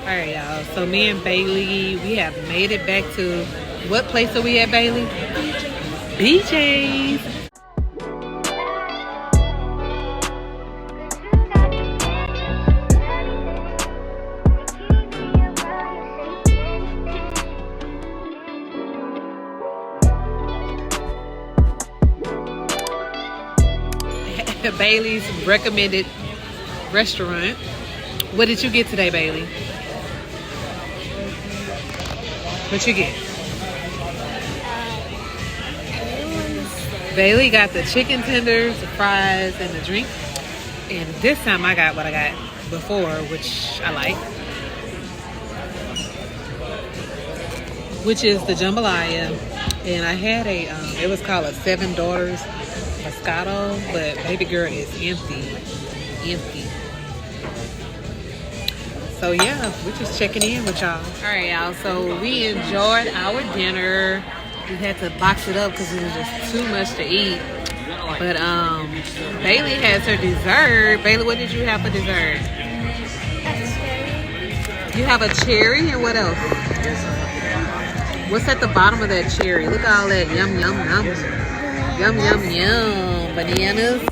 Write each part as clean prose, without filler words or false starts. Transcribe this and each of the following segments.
All right, y'all. So me and Bailey, we have made it back to what place are we at, Bailey? BJ's. Bailey's recommended restaurant. What did you get today, Bailey? What you get? Bailey got the chicken tenders, the fries, and the drink. And this time I got what I got before, which I like, which is the jambalaya. And I had it was called a Seven Daughters Moscato, but baby girl is empty. So yeah, we're just checking in with y'all. All right, y'all. So we enjoyed our dinner. We had to box it up because it was just too much to eat. But Bailey has her dessert. Bailey, what did you have for dessert? You have a cherry, and what else? What's at the bottom of that cherry? Look at all that yum yum yum. Bananas.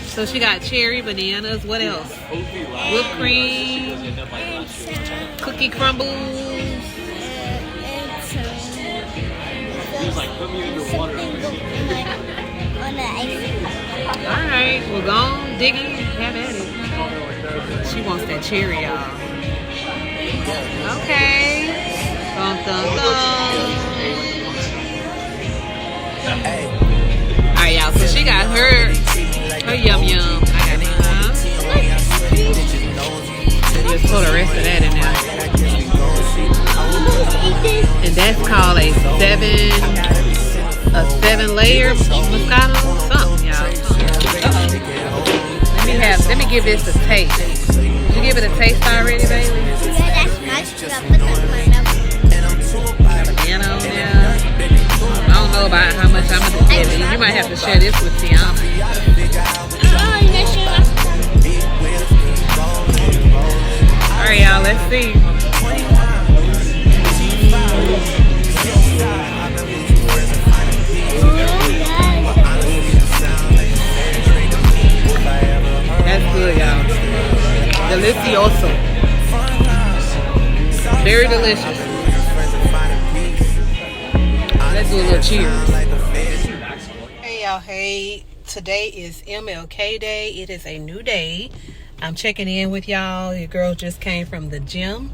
So she got cherry, bananas. What else? Whipped cream, cookie crumbles. Alright, well go on, dig it, have at it. She wants that cherry, y'all. Okay. Dun, dun, dun. Alright, y'all, so she got her yum yum. I got it. Just put the rest of that in there. And that's called a seven layer Moscato something, y'all. Let me give this a taste. Did you give it a taste already, baby? Yeah, that's nice. Banana on there. I don't know about how much I'm gonna give it. You might have to share this with Tiana. Alright, y'all, let's see. That's good, y'all. Delicioso. Very delicious. Let's do a little cheers. Hey, y'all. Hey, today is MLK Day. It is a new day. I'm checking in with y'all. Your girl just came from the gym.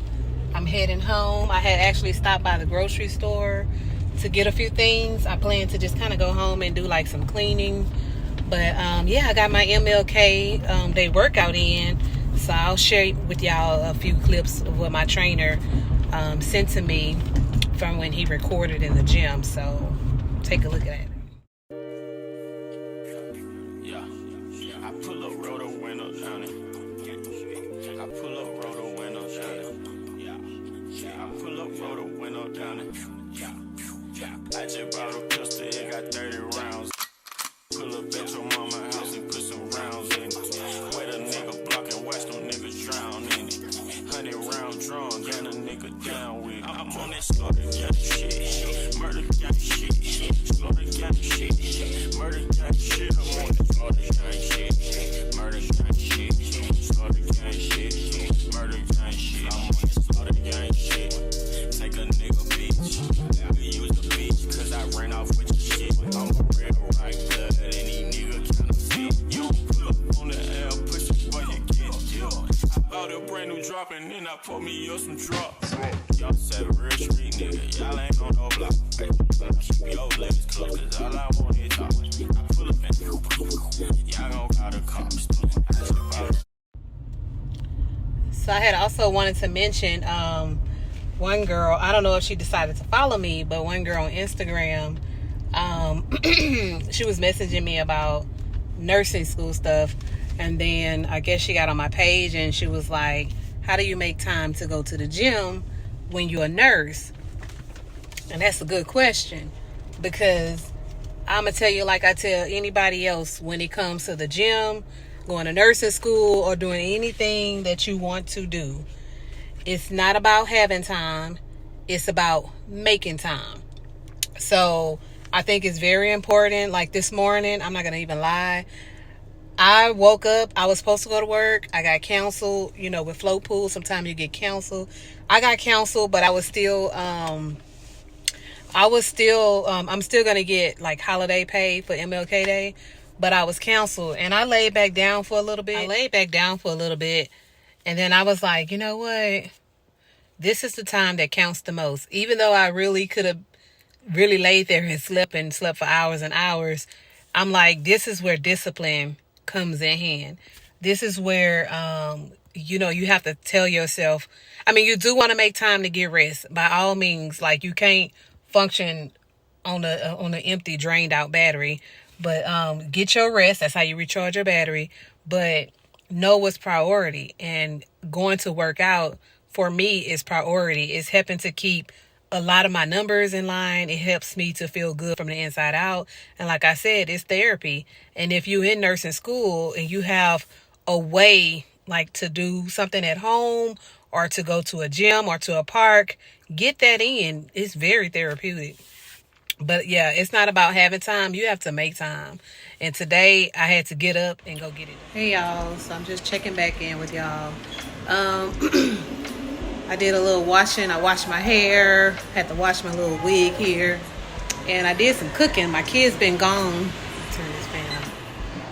I'm heading home. I had actually stopped by the grocery store to get a few things. I plan to just kind of go home and do like some cleaning. But yeah, I got my MLK Day workout in. So I'll share with y'all a few clips of what my trainer sent to me from when he recorded in the gym. So take a look at it. I pull up, roll the window down it. I pull up, roll the window down it. I pull up, roll the window down it. I just bought a pistol, it got 30 rounds. Pull up at your mama house and put some rounds in it. Wait a nigga block and watch them niggas drown in it. 100 round drum, gun a nigga down with it. I'm on that slaughter gang shit, murder gang shit, slaughter gang shit, murder gang shit. I'm on that slaughter gang shit, murder gang shit, slaughter gang shit, murder gang shit. I'm on that slaughter gang shit. Take a nigga bitch, we use the bitch, cause I ran off with your shit. I'm a red white blood, any nigga counterfeit. You pull up on the L, push it while you get killed. I bought a brand new drop and then I put me up some drops. Y'all said real street nigga, y'all ain't on no block. Hey, keep your legs closed, cause all I want is talk. I pull up and y'all gon' call the cops. So I had also wanted to mention one girl, I don't know if she decided to follow me, but one girl on Instagram, she was messaging me about nursing school stuff, and then I guess she got on my page and she was like, how do you make time to go to the gym when you're a nurse? And that's a good question, because I'm gonna tell you like I tell anybody else, when it comes to the gym, going to nursing school, or doing anything that you want to do, It's not about having time. It's about making time. So I think it's very important. Like this morning, I'm not going to even lie. I woke up. I was supposed to go to work. I got canceled. You know, with float pool, sometimes you get canceled. I got canceled, but I'm still going to get like holiday pay for MLK Day, but I was canceled and I laid back down for a little bit. And then I was like, you know what? This is the time that counts the most. Even though I really could have really laid there and slept for hours and hours, I'm like, this is where discipline comes in hand. This is where, you have to tell yourself, I mean, you do want to make time to get rest by all means. Like you can't function on an empty, drained out battery, but get your rest. That's how you recharge your battery. But know what's priority, and going to work out for me is priority. It's helping to keep a lot of my numbers in line. It helps me to feel good from the inside out. And like I said, it's therapy. And if you're in nursing school and you have a way like to do something at home or to go to a gym or to a park, get that in. It's very therapeutic. But yeah, it's not about having time. You have to make time. And today I had to get up and go get it. Hey y'all, so I'm just checking back in with y'all. I did a little washing. I washed my hair, had to wash my little wig here. And I did some cooking. My kids been gone. Turn this fan on.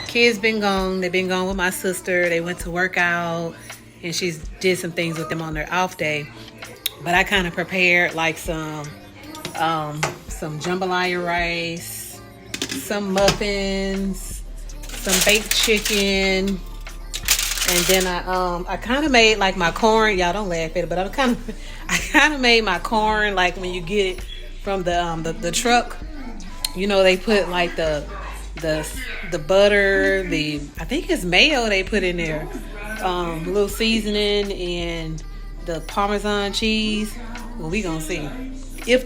Kids been gone. They've been gone with my sister. They went to work out and she did some things with them on their off day. But I kind of prepared like some jambalaya rice, some muffins, some baked chicken, and then I kind of made like my corn. Y'all don't laugh at it, but I kind of made my corn like when you get it from the truck. You know, they put like the butter, I think it's mayo they put in there, a little seasoning, and the Parmesan cheese. Well, we gonna see if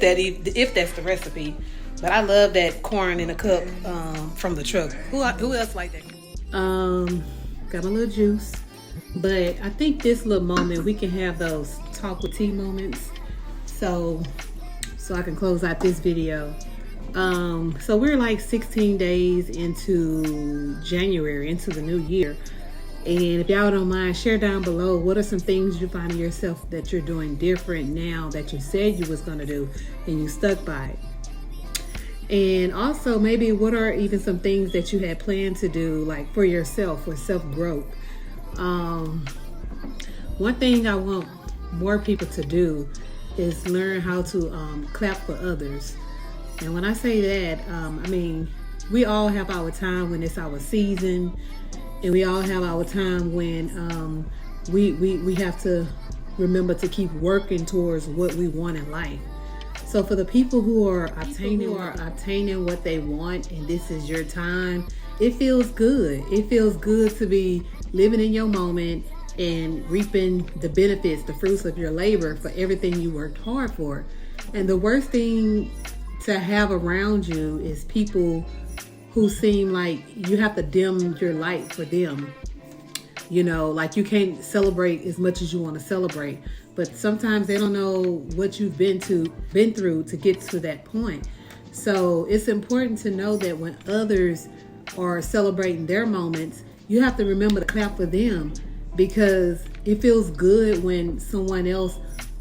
that's the recipe. But I love that corn in a cup from the truck. Who else like that? Got my little juice. But I think this little moment, we can have those talk with tea moments. So I can close out this video. So we're like 16 days into January, into the new year. And if y'all don't mind, share down below, what are some things you find in yourself that you're doing different now that you said you was going to do and you stuck by it? And also maybe what are even some things that you had planned to do, like for yourself, for self-growth. One thing I want more people to do is learn how to clap for others. And when I say that, I mean, we all have our time when it's our season, and we all have our time when we have to remember to keep working towards what we want in life. So for the people who are obtaining what they want, and this is your time, it feels good. It feels good to be living in your moment and reaping the benefits, the fruits of your labor for everything you worked hard for. And the worst thing to have around you is people who seem like you have to dim your light for them. You know, like you can't celebrate as much as you want to celebrate. But sometimes they don't know what you've been through to get to that point. So it's important to know that when others are celebrating their moments, you have to remember to clap for them, because it feels good when someone else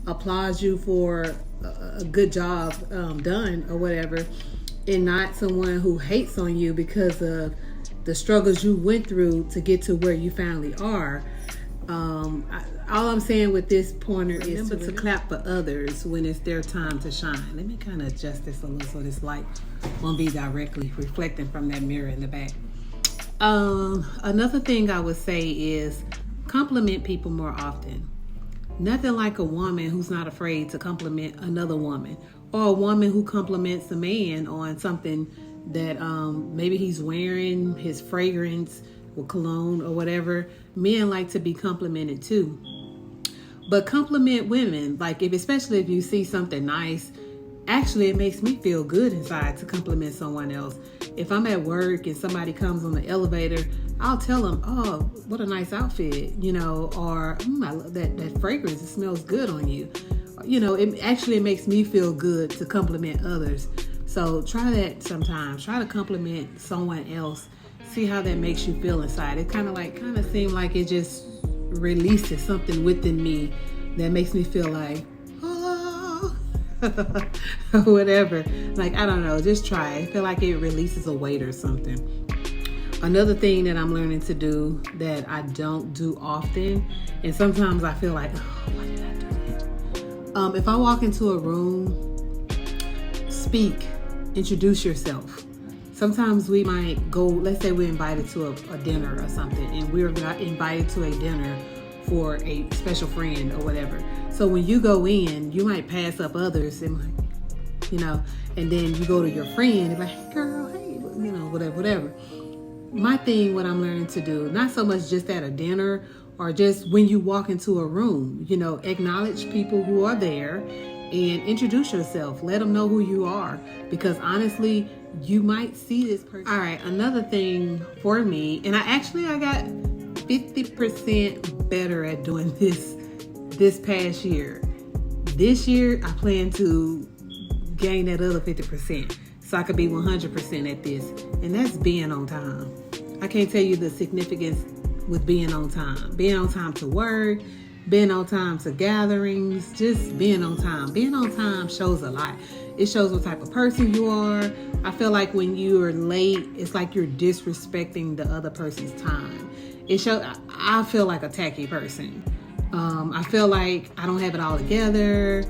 applauds you for a good job done or whatever, and not someone who hates on you because of the struggles you went through to get to where you finally are. All I'm saying with this pointer is to clap for others when it's their time to shine. Let me kind of adjust this a little so this light won't be directly reflecting from that mirror in the back. Another thing I would say is compliment people more often. Nothing like a woman who's not afraid to compliment another woman, or a woman who compliments a man on something that maybe he's wearing, his fragrance or cologne or whatever. Men like to be complimented too. But compliment women, like especially if you see something nice, Actually, it makes me feel good inside to compliment someone else. If I'm at work and somebody comes on the elevator, I'll tell them, oh, what a nice outfit, you know, or I love that fragrance, it smells good on you. You know, it makes me feel good to compliment others. So try that sometimes. Try to compliment someone else. See how that makes you feel inside. It kind of seemed like it just releases something within me that makes me feel like, oh, whatever. Like, I don't know, just try it. I feel like it releases a weight or something. Another thing that I'm learning to do that I don't do often, and sometimes I feel like, oh, why did I do that? If I walk into a room, speak, introduce yourself. Sometimes we might go, let's say we're invited to a dinner or something, and we're not invited to a dinner for a special friend or whatever. So when you go in, you might pass up others and like, you know, and then you go to your friend and like, hey girl, hey, you know, whatever. My thing, what I'm learning to do, not so much just at a dinner or just when you walk into a room, you know, acknowledge people who are there and introduce yourself. Let them know who you are, because honestly, you might see this person. All right, another thing for me, and I got 50% better at doing this past year. This year, I plan to gain that other 50% so I could be 100% at this, and that's being on time. I can't tell you the significance with being on time. Being on time to work, being on time to gatherings, just being on time. Being on time shows a lot. It shows what type of person you are. I feel like when you are late, it's like you're disrespecting the other person's time. I feel like a tacky person. I feel like I don't have it all together.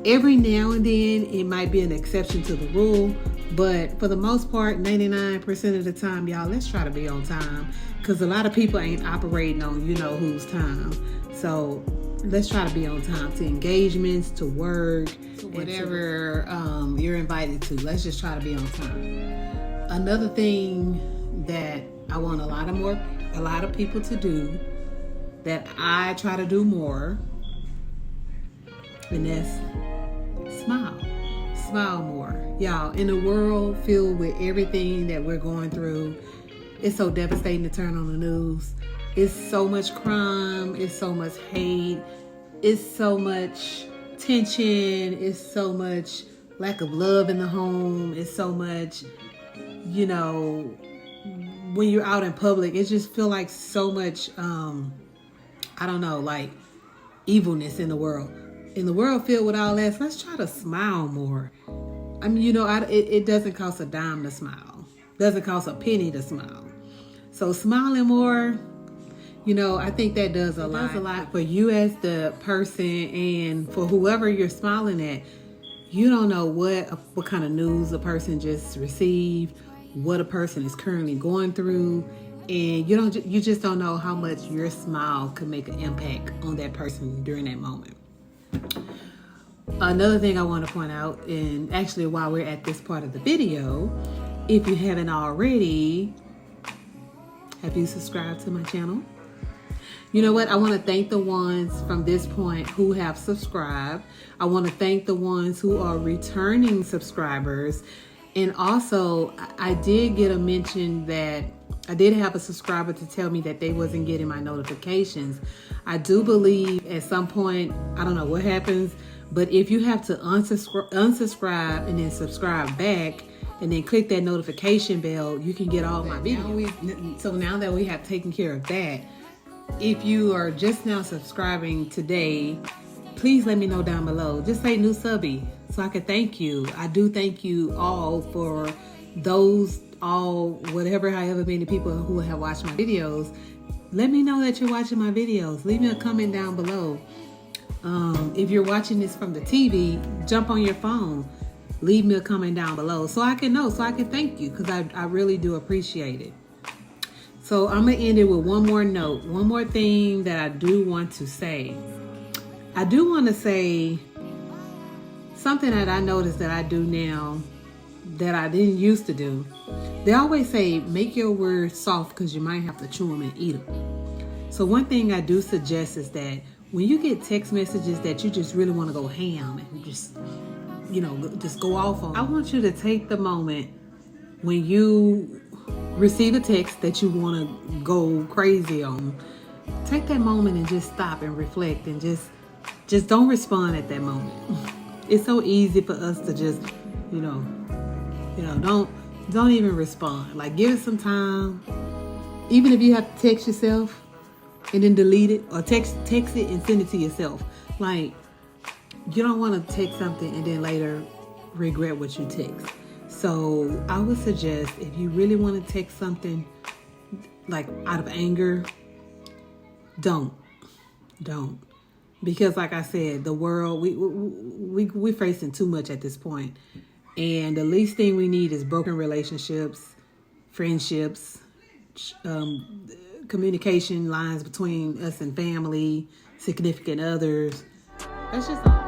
Every now and then, it might be an exception to the rule, but for the most part, 99% of the time, y'all, let's try to be on time, because a lot of people ain't operating on you know whose time. So let's try to be on time to engagements, to work, to whatever you're invited to. Let's just try to be on time. Another thing that I want a lot of people to do, that I try to do more, and that's smile. Smile more. Y'all, in a world filled with everything that we're going through, it's so devastating to turn on the news. It's so much crime, it's so much hate, it's so much tension, it's so much lack of love in the home, it's so much, you know, when you're out in public, it just feel like so much, I don't know, like evilness in the world. In the world filled with all that, let's try to smile more. I mean, you know, it doesn't cost a dime to smile. Doesn't cost a penny to smile. So smiling more, you know, I think that does a lot. It does a lot for you as the person, and for whoever you're smiling at. You don't know what kind of news a person just received, what a person is currently going through, and you just don't know how much your smile could make an impact on that person during that moment. Another thing I want to point out, and actually while we're at this part of the video, if you haven't already, have you subscribed to my channel? You know what? I want to thank the ones from this point who have subscribed. I want to thank the ones who are returning subscribers. And also, I did get a mention that I did have a subscriber to tell me that they wasn't getting my notifications. I do believe at some point, I don't know what happens, but if you have to unsubscribe and then subscribe back and then click that notification bell, you can get all my videos. So now that we have taken care of that, if you are just now subscribing today, please let me know down below. Just say new subby so I can thank you. I do thank you all for those, however many people who have watched my videos. Let me know that you're watching my videos. Leave me a comment down below. If you're watching this from the TV, jump on your phone. Leave me a comment down below so I can know, so I can thank you, because I really do appreciate it. So I'm going to end it with one more note. One more thing that I do want to say. I do want to say something that I noticed that I do now that I didn't used to do. They always say, make your words soft because you might have to chew them and eat them. So one thing I do suggest is that when you get text messages that you just really want to go ham and just just go off on. I want you to take the moment when you receive a text that you want to go crazy on. Take that moment and just stop and reflect and just don't respond at that moment. It's so easy for us to just, don't even respond. Like, give it some time. Even if you have to text yourself and then delete it, or text it and send it to yourself. Like, you don't want to text something and then later regret what you text. So I would suggest, if you really want to text something like out of anger, don't. Because like I said, the world, we're facing too much at this point. And the least thing we need is broken relationships, friendships, communication lines between us and family, significant others. That's just all.